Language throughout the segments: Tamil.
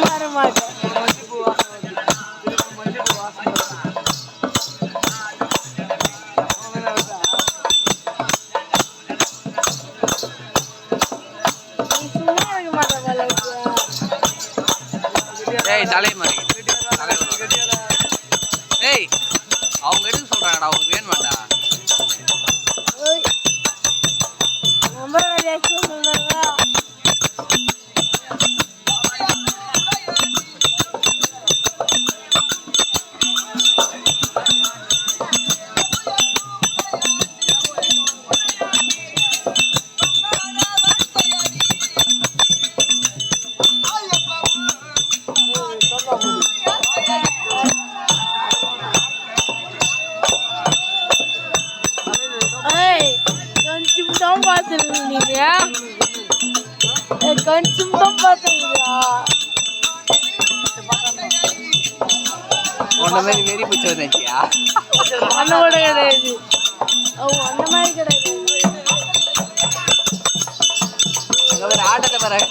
மாற மாட்டேன். தலைமாரி ஏய் அவங்க எடுக்க சொல்றாங்கடா, அவங்க வேணுமாடா. கொஞ்சம் தான் பார்த்தீங்களா? உன்ன மாதிரி வெறி பிடிச்ச வந்தாச்சியா? அந்த கூட கிடையாது, அந்த மாதிரி கிடையாது. ஒரு ஆட்டத்தை பாரு.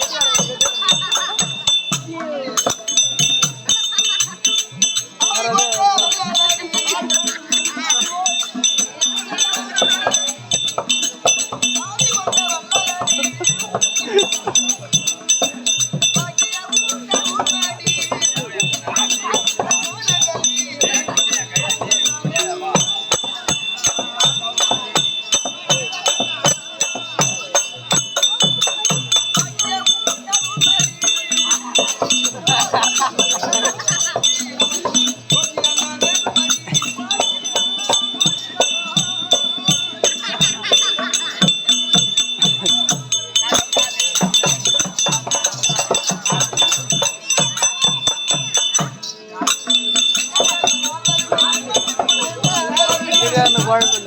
குழம்பு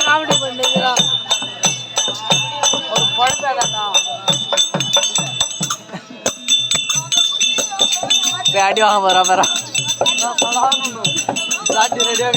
காமெடி பண்ணுறோம். ஒரு குழப்பேடா அடி வாங்க போறா ரெடியாக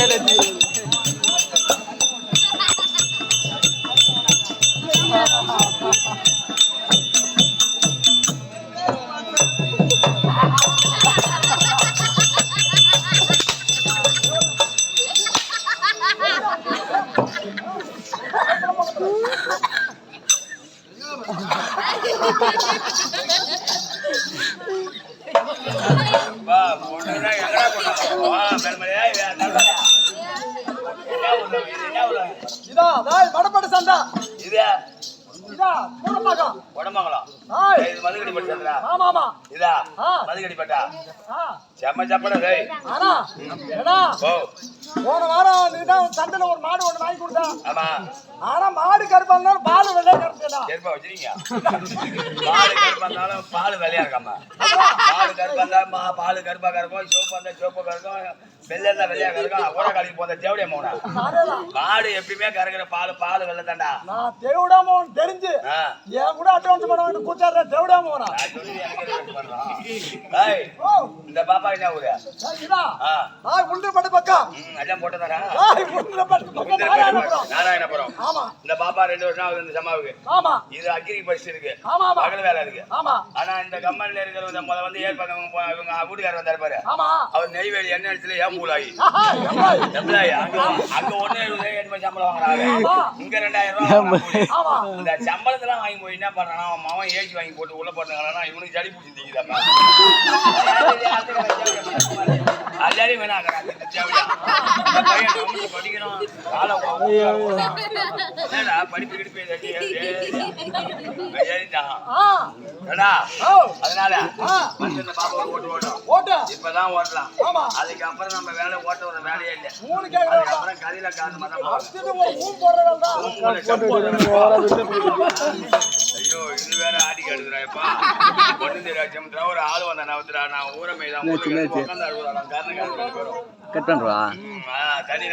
மடப்பட்டு சந்தா இதா உடம்பகம் இது மதுகடி பட்டு சந்திரா. ஆமா ஆமா இதா மதுகடி பட்டா செம்ம சப்பட. ஆனா போன வாரம் நீதான் சந்தையில ஒரு மாடு ஒண்ணு வாங்கி கொடுத்தா. ஆமா ஆனா மாடு கருப்பா இருந்தாலும் பால் வெள்ளையா கருப்பா கருப்பா வச்சிருக்கீங்க. மாடு கருப்பா இருந்தாலும் பால் வெள்ளையா இருக்காமா. மாடு கருப்பா இருந்தா பால் கருப்பா கருக்கும், சிவப்பா இருந்தா சிவப்பா கருக்கும், வெள்ளை இருந்தா வெள்ளையா கருக்கும். ஊரக்காளிக்கு போத தேவடியா மோனா மாடு எப்படியுமே கறக்குற பால் வெள்ளை தாண்டா. நான் தேவடா மோன் தெரிஞ்சு என் கூட அட்வான்ஸ் பண்ண கூச்சாடுற தேவடா மோனா. இந்த பாப்பா என்ன ஊரு? உண்டப்பட்ட பக்கம் எல்லாம் போட்டதாரா? நாராயணபுரம். ஆமா இந்த பாப்பா 2 வருஷம் ஆகுது இந்த சமாவுக்கு. ஆமா இது அக்ரி படிச்சு இருக்கு. ஆமா பகல் வேலை இருக்கு. ஆமா ஆனா இந்த கம்பெனில இருக்கிறவங்க முத வந்து ஏற்பாங்க இவங்க வீட்டுக்காரர் வந்தாரு பாரு. ஆமா அவர் நெய்வேலி என்ன இடத்துல ஏம்பூலாயி எம்ப்ளாயி அங்க 1.7 சம்பளம் வாங்குறாங்க. இங்க 2000 ரூபாய். ஆமா இந்த சம்பளத்தெல்லாம் வாங்கி போய் என்ன பண்றானா அவன் மாவன் ஏசி வாங்கி போட்டு உள்ள போட்டாங்கன்னா இவனுக்கு ஜடி பிடிச்சி திங்குதாமா. எல்லாரையும் வேணாங்கிறாங்க தேவையா என்னடா படிப்பு கிடிப்பு அதனால வந்து இந்த பாப்பா ஓட்டு ஓட்டும் இப்பதான் ஓட்டலாம். அதுக்கப்புறம் நம்ம வேலை ஓட்ட ஒரு வேலையே இல்லை. அதுக்கப்புறம் கதையில காரணமா தான் ஐயோ இது வேற ஆடி கெடுதுறாப்பா. ஒண்ணு தெரியாச்சும் ஒரு ஆள் வந்தா நவத்துறா நான் ஊரமே தான் உட்காந்து அழுகுறா காரணம் கட் பண்றா தண்ணி